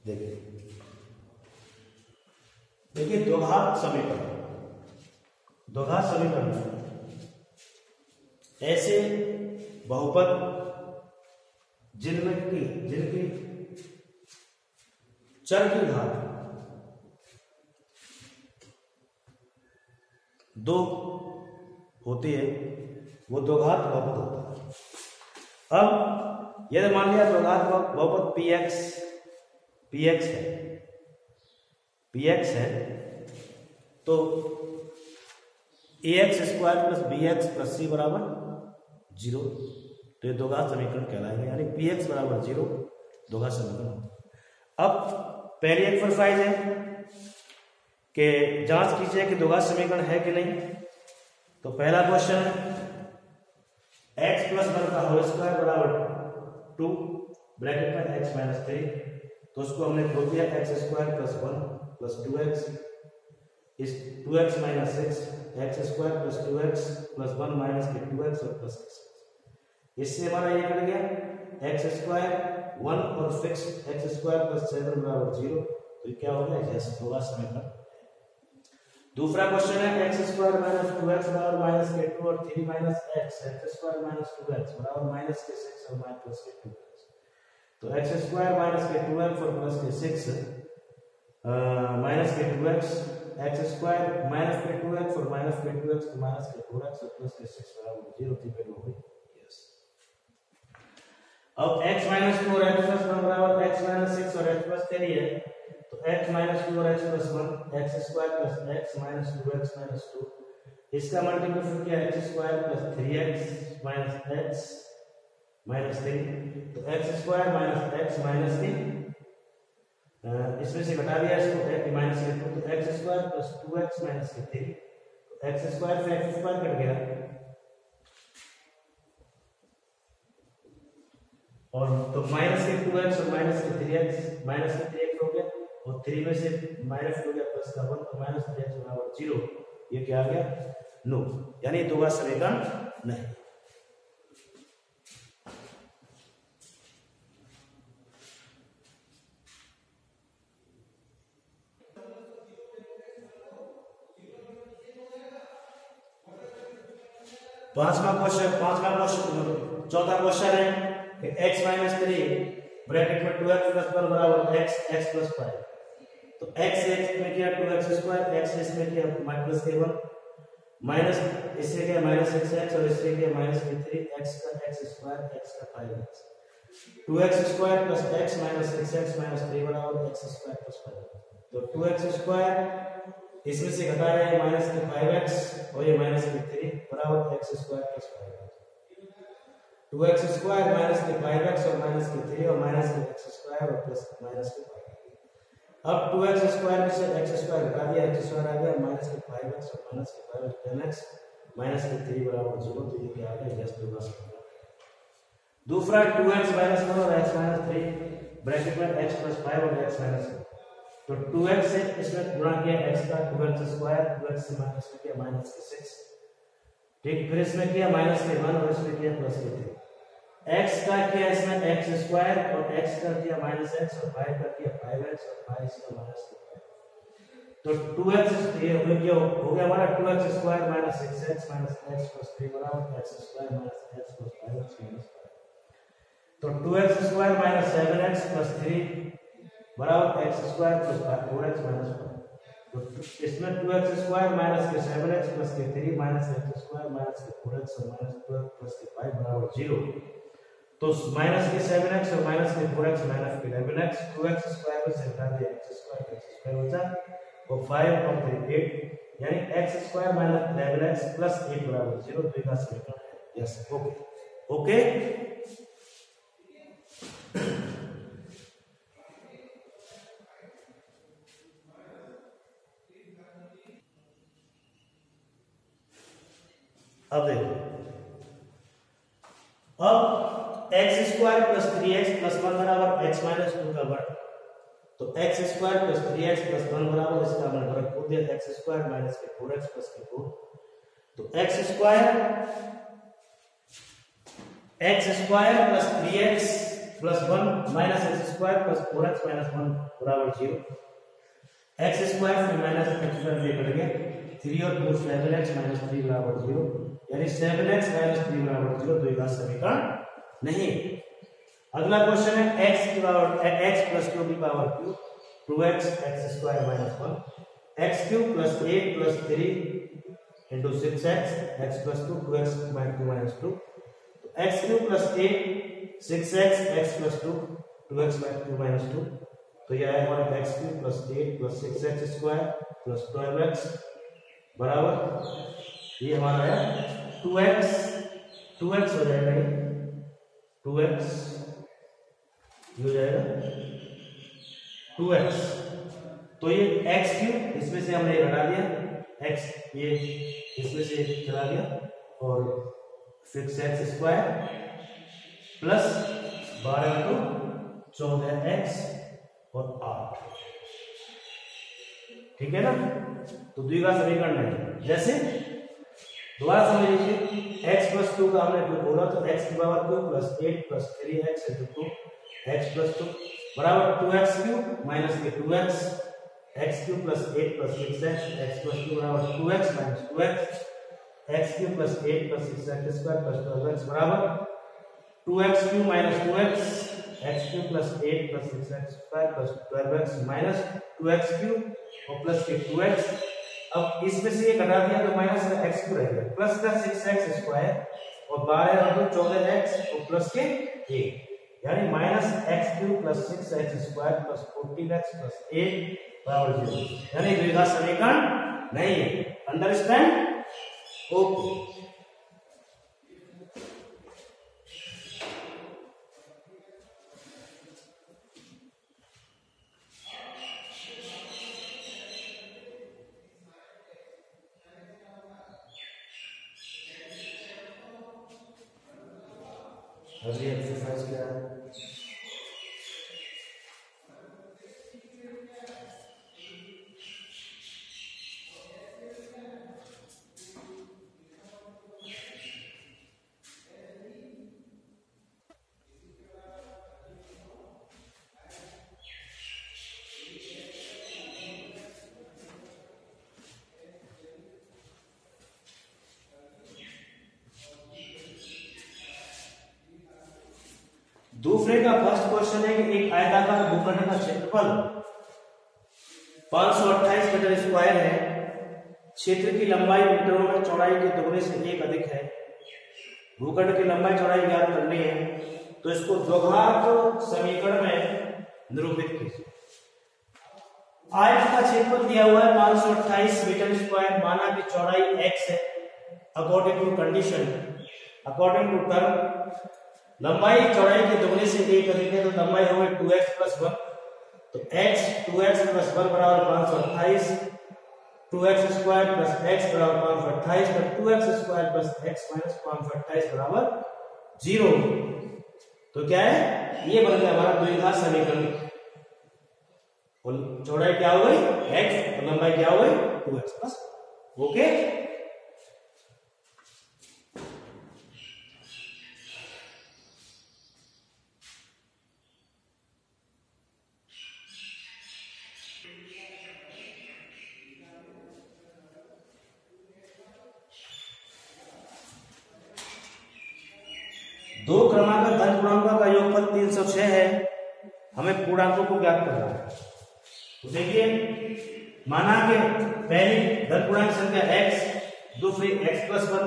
देखिए देखिए द्विघात समीकरण ऐसे बहुपद जिनकी चर की घात 2 होती है, वो द्विघात बहुपद होता है। अब यदि मान लिया द्विघात बहुपद px है तो ax square plus bx plus c बराबर 0, तो ये द्विघात समीकरण कहलाएगा, यानी px बराबर 0 द्विघात समीकरण। अब पहली एक्सरसाइज है कि जांच कीजिए कि द्विघात समीकरण है कि नहीं। तो पहला क्वेश्चन है x प्लस 1 का होल स्क्वायर बराबर 2 ब्रैकेट में x माइनस 3, तो उसको हमने खोल दिया x square plus 1 plus 2x इस 2x minus 6 x square plus 2x plus 1 minus के 2x और प्लस 6। इससे हमारा ये कट गया x स्क्वायर 1 और फिक्स x स्क्वायर प्लस 7 बराबर 0, तो ये क्या हो गया, यस होगा समीकरण। दूसरा क्वेश्चन है x स्क्वायर माइनस 2x बराबर माइनस के 2 और 3 minus x square minus 2x बराबर माइनस के 6 और माइनस प्लस के 2x, तो x स्क्वायर माइनस के 2x और प्लस के 6 माइनस के 2x x स्क्वायर माइनस के 2x और माइनस के 2x तो माइनस के 4x और प्लस के 6 बराबर 0 थी वैल्यू हो गई, यस। अब x माइनस 2 और x प्लस 1 बराबर x माइनस 6 और x प्लस 3 है, तो x माइनस 2 और x plus 1 x square plus x minus 2x minus 2, इसका मल्टीप्लिकेशन किया x square plus 3x minus x minus 3, तो x square minus x minus 3 इसमें से घटा दिया इसको माइनस के 2, तो x square plus 2x minus के 3, तो x स्क्वायर से x स्क्वायर कट गया और तो माइनस के 2x और माइनस के 3x माइनस के 3x हो गया और 3 में से माइनस हो गया प्लस का 1, तो माइनस 3x बराबर 0, ये क्या आ गया, नो, यानी द्विघात समीकरण नहीं। चौथा क्वेश्चन है कि x माइनस 3 ब्रैकेट में 2x प्लस 1 बराबर x प्लस 5, तो x में किया 2x स्क्वायर, x इसमें किया माइनस के 1 माइनस इससे किया माइनस 6x और इससे किया माइनस के 3 x का x स्क्वायर x का 5x, 2x square plus x minus 6x minus 3 बराबर x स्क्वायर प्लस 5, तो 2x स्क्वायर इसमें से घटा रहे हैं माइनस के 5x और ये माइनस के 3 बराबर x square plus 5x, 2x square minus के 5x और माइनस के 3 और माइनस के x स्क्वायर और प्लस माइनस के 5। अब 2x स्क्वायर में से x स्क्वायर घटा दिया, x स्क्वायर आ गया माइनस के 5x और माइनस के 5 10x माइनस के 3 बराबर 0, तो ये क्या आ गया, यस द्विघात समीकरण। दूसरा 2x माइनस 1 और x माइनस 3 ब्रैकेट में x प्लस 5 और x माइनस 1, तो 2x से इसमें गुणा किया x का 2x स्क्वायर 2x से माइनस में किया माइनस के 6, ठीक, फिर इसमें किया माइनस के 1 और इसमें किया प्लस के 3, x का किया इसमें x स्क्वायर और x का किया माइनस x और 5 का किया 5x और 5 इसका माइनस के 5, तो 2x ये हो गया हमारा 2x square minus 6x minus x plus 3 बराबर x square minus x plus 5x minus 5, तो 2x square minus 7x plus 3 बराबर x square plus 4x minus 5, तो इसमें 2x स्क्वायर माइनस के 7x प्लस के 3 माइनस x स्क्वायर माइनस के 4x और minus 12 plus के 5 बराबर 0, तो माइनस के 7x और माइनस के 4x माइनस के 11x, 2x स्क्वायर में से घटा दिया x स्क्वायर बचा और 5 और 3 8, यानी x square minus 11x plus 8 बराबर 0, द्विघात समीकरण है, यस, ओके ओके। अब देखो, अब x square plus 3x plus 1 बराबर x माइनस 2 का वर्ग, तो x square plus 3x plus 1 बराबर इसका हमने वर्ग खोल दिया x स्क्वायर माइनस के 4x प्लस के 4, तो x square plus 3x plus 1 minus x square plus 4x minus 1 बराबर 0। एक्स स्क्वायर फिर माइनस एक्स स्क्वायर ये कट गया 3 और 4 7x माइनस 3 बराबर 0, यानी 7x माइनस 3 बराबर 0 द्विघात समीकरण नहीं। अगला क्वेश्चन है x की पावर x प्लस 2 की power cube 2x x square minus 1 x cube plus 8 plus 3 into 6x x plus 2 2x minus 2 तो x cube plus 8 6x x plus 2 2x minus 2 तो यह है हमारा x cube plus 8 plus 6x square plus 12x बराबर ये हमारा है 2x हो जाएगा ये 2x हो जाएगा 2x। तो ये x क्यूब इसमें से हमने घटा दिया x ये इसमें से चला गया और 6x स्क्वायर प्लस 12 को 14x और 8, ठीक है ना। तो द्विघात समीकरण नहीं। जैसे दोबारा समझ लीजिए x प्लस 2 का हमने जो बोला तो x की power cube plus 8 plus 3x into 2 x plus 2 बराबर 2x क्यूब माइनस ये 2x x cube plus 8 plus 6x x plus 2 बराबर 2x minus 2x x cube plus 8 plus 6x square plus 12x बराबर 2x cube minus 2x x cube plus 8 plus 6x square plus 12x minus 2x cube और plus के 2x। अब इसमें से ये घटा दिया तो माइनस x क्यूब रह गया प्लस का 6x स्क्वायर और 12 और 14x और प्लस के 1 यानी minus x cube plus 6x square plus 14x plus 8 बराबर 0, यानी द्विघात समीकरण नहीं है। अंडरस्टैंड? ओके। अगली एक्सरसाइज क्या है? दूसरे का फर्स्ट क्वेश्चन है कि एक आयताकार भूखंड का क्षेत्रफल 528 मीटर स्क्वायर है, क्षेत्र की लंबाई मीटरों में चौड़ाई के दोगुने से 1 अधिक है। भूखंड की लंबाई चौड़ाई ज्ञात करनी है तो इसको द्विघात समीकरण में निरूपित कीजिए। आयत का क्षेत्रफल दिया हुआ है 528 मीटर स्क्वायर, माना कि चौड़ाई x है according to condition, according to term. लंबाई चौड़ाई के दोगुने से 1 अधिक है तो लंबाई होगी 2x प्लस 1, तो x 2x प्लस 1 बराबर 528, 2x स्क्वायर प्लस x बराबर 528 तो 2x square plus x minus 528 बराबर 0। तो क्या है, ये बन गया हमारा द्विघात समीकरण। और चौड़ाई क्या हो गई x और लंबाई क्या हो गई 2x प्लस। ओके, दो क्रमांक धन पूर्णांकों का योगफल 306 है, हमें पूर्णांकों को ज्ञात करना है। तो देखिए, माना कि पहली धन पूर्णांक संख्या x, दूसरी x plus 1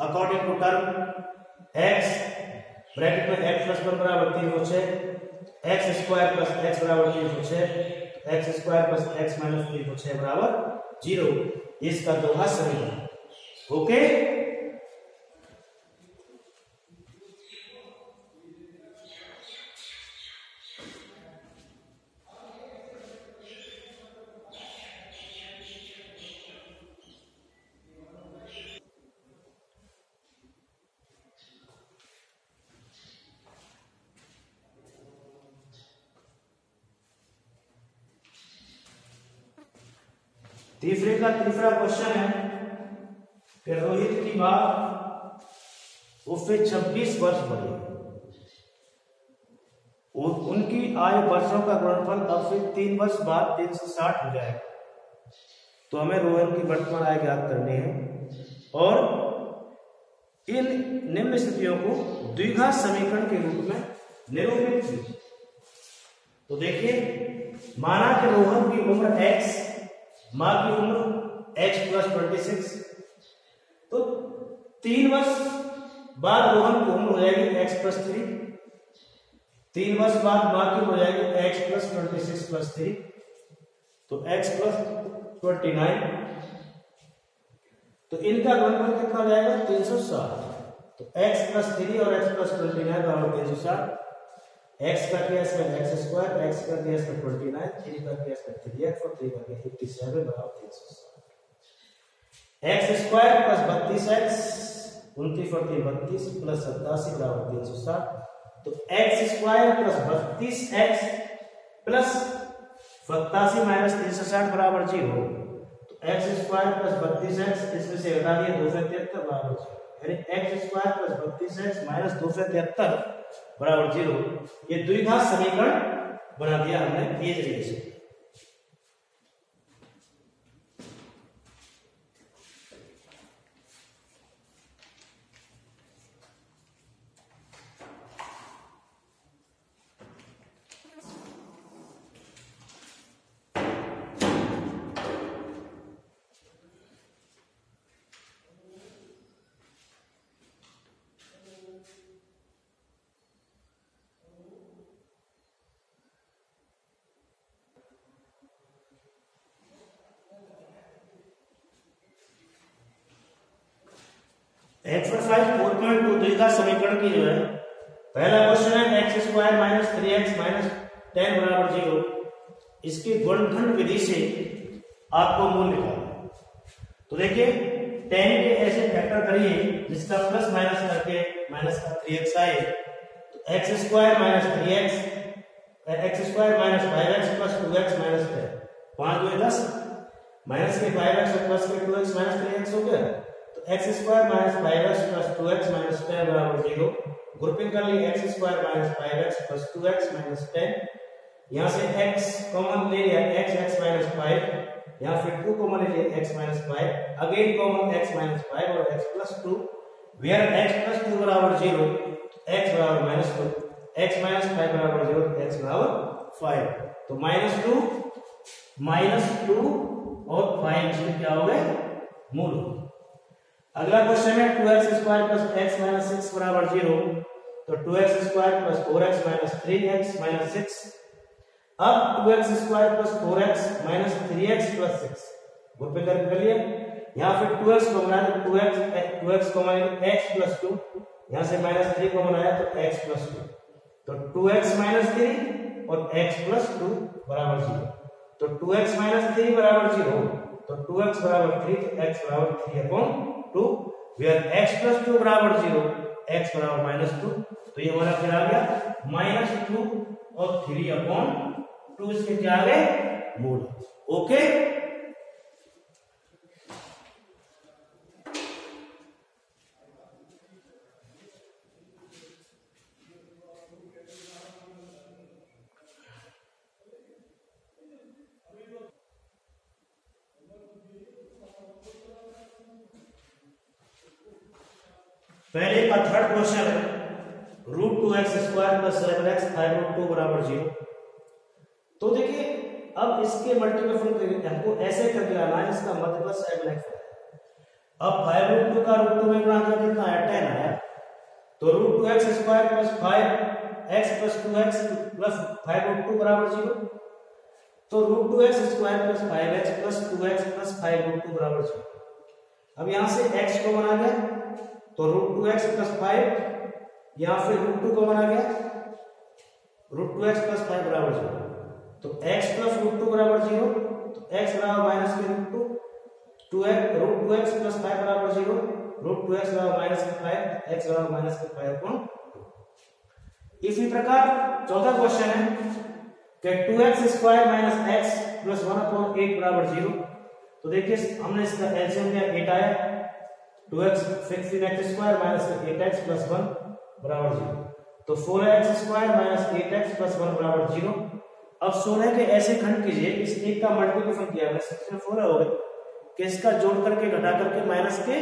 according to term x bracket में x प्लस 1 बराबर 306, x स्क्वायर प्लस x बराबर 306, x square plus x minus 306 बराबर 0। इसका द्विघात समीकरण। ओके, तीसरा क्वेश्चन है कि रोहित की मां उससे 26 वर्ष बड़ी है। आयु वर्षों का गुणनफल अब फिर 3 वर्ष बाद 360 हो जाएगा। तो हमें रोहन की वर्तमान आयु ज्ञात करनी है और इन निम्न स्थितियों को द्विघात समीकरण के रूप में निरूपित कीजिए। तो देखिए, माना कि रोहन की उम्र x, मां की उम्र x + 26, तो 3 वर्ष बाद रोहन की उम्र हो जाएगी x + 3, 3 वर्ष बाद मां की हो जाएगी x + 26 + 3, तो x + 29, तो इनका गुणनफल कितना हो जाएगा 360। तो x + 3 और x + 29 बराबर 360। x का क्या है x², x का क्या है 29, 3 का क्या है 3x और 3 का क्या 57 बराबर 360। x² + 32x, 29 और 3 32 + 87 बराबर 360। तो x² + 32x + 87 - 360 बराबर 0। x² + 32x, इसमें से घटा दिए 273 बराबर 0, यानी x² + 32x - 273 बराबर 0। ये द्विघात समीकरण बना दिया हमने इस तरीके से। एक्सरसाइज 4.2 द्विघात समीकरण की जो है, पहला क्वेश्चन है x² - 3x - 10 बराबर 0, इसकी गुणनखंड विधि से आपको मूल निकालना। तो देखिए 10 के ऐसे फैक्टर करिए जिसका प्लस माइनस करके माइनस का 3x आए, तो x² - 3x, x² - 5x + 2x - 10, 5 2 10, minus के 5x और प्लस के 2x - 3x हो गया। x² - 5x + 2x - 10 बराबर 0। ग्रुपिंग कर ली x² - 5x + 2x - 10, यहां से x कॉमन ले लिया x - 5, यहां फिर 2 कॉमन ले लिया x - 5, अगेन कॉमन x - 5 और x + 2, वेयर x + 2 बराबर 0, x बराबर -2, x - 5 बराबर 0, x बराबर 5। तो -2 और 5 इसमें क्या हो गए मूल। अगला क्वेश्चन है 2x² + x - 6 बराबर 0, तो 2x² + 4x - 3x - 6। अब 2x² + 4x - 3x + 6 ग्रुप में कर लिया, यहां फिर 2x कॉमन आया तो 2x कॉमन x + 2, यहां से -3 कॉमन आया तो x + 2, तो 2x - 3 और x + 2 बराबर 0। तो 2x - 3 बराबर 0, तो 2x बराबर 3, तो x बराबर 3/2, वेयर x + 2 बराबर 0, x बराबर -2, तो ये हमारा फिर आ गया -2 और 3/2, इसके क्या आ गए मूल। ओके, पहले का थर्ड क्वेश्चन है √2x² + 7x 5√2 बराबर 0। तो देखिए अब इसके मल्टीपल फंक्शन हमको ऐसे करके लाना है, इसका मतलब 7x है। अब 5√2 का √2 में गुणा करके कितना आया 10 आया, तो √2x² + 5x + 2x + 5√2 बराबर 0। तो √2x² + 5x + 2x + 5√2 बराबर 0। अब यहां से x कॉमन आ गया, तो √2x + 5, यहां फिर √2 कॉमन आ गया, √2x + 5 बराबर 0, तो x + √2 बराबर 0, तो x बराबर -√2, 2x + 5 बराबर 0, √2x बराबर -5, x बराबर -5/2। इसी प्रकार चौथा क्वेश्चन है कि 2x² - x + 1/8 बराबर 0। तो देखिए हमने इसका एलसीएम लिया 8 आया, 2x 16x² - 8x + 1 बराबर 0। तो 4x square minus 8x plus 1 बराबर 0। अब 16 के ऐसे खंड कीजिए, इस एक का मल्टीप्लिकेशन किया हमने 16 हो गए कि इसका जोड़ करके घटा करके माइनस के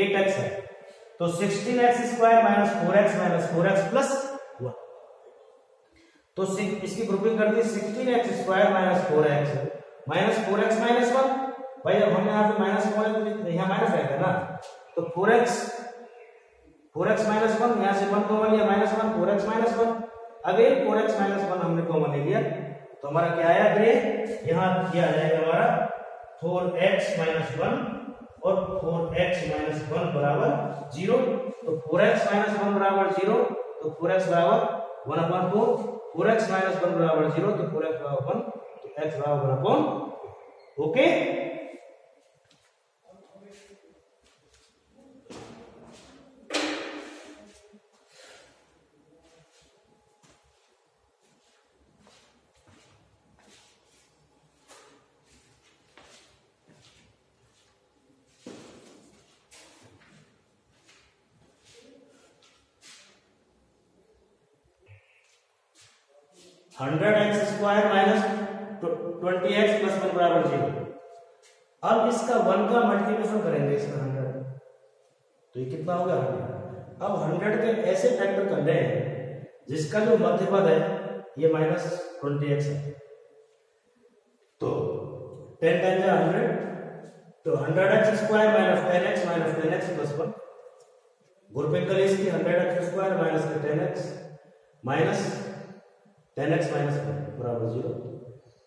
8x है, तो 16x square minus 4x minus 4x plus 1। तो इसकी ग्रुपिंग कर दी 16x square minus 4x minus 4x minus 1। भाई अब हमने यहाँ पे माइनस कॉमन, यहाँ माइनस रहेगा ना, तो 4x माइनस 1, यहाँ से 1 कॉमन लिया minus 1, 4x minus 1। Again 4x minus 1 हमने कॉमन ले लिया, तो हमारा क्या आया ग्रे, यहाँ क्या आ जाएगा हमारा 4x माइनस 1 और 4x माइनस 1 बराबर 0। तो 4x माइनस 1 बराबर 0, तो 4x बराबर 1/4, 4x माइनस 1 बराबर 0, तो 4x बराबर 1, तो x बराबर 1/4। Okay, hundred x square minus 20x plus 1 बराबर 0। अब इसका 1 का मल्टीप्लिकेशन करेंगे इसका 100, तो ये कितना होगा 100। अब 100 के ऐसे फैक्टर कर रहे हैं जिसका जो मध्य पद है ये माइनस 20x है, तो 10 टाइम्स 100, तो 100x square minus 10x plus 1। Grouping करें इसकी 100x square minus 10x minus 10x minus 1 बराबर 0।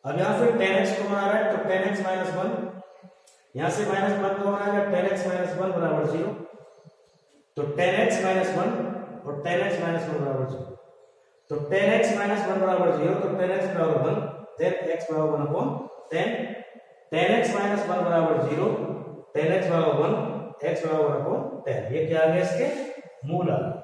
अब यहाँ फिर 10x को बना रहा है, तो 10x माइनस 1, यहाँ से माइनस 1 को बना है, 10x माइनस 1 बराबर 0। तो 10x माइनस 1 और 10x माइनस 1 बराबर 0, तो 10x माइनस 1 बराबर 0, तो 10x बराबर 1, then x बराबर 1/10, 10x माइनस 1 बराबर 0, 10x बराबर 1, x बराबर 1/10। ये क्या आ गया इसके मूल आ गए।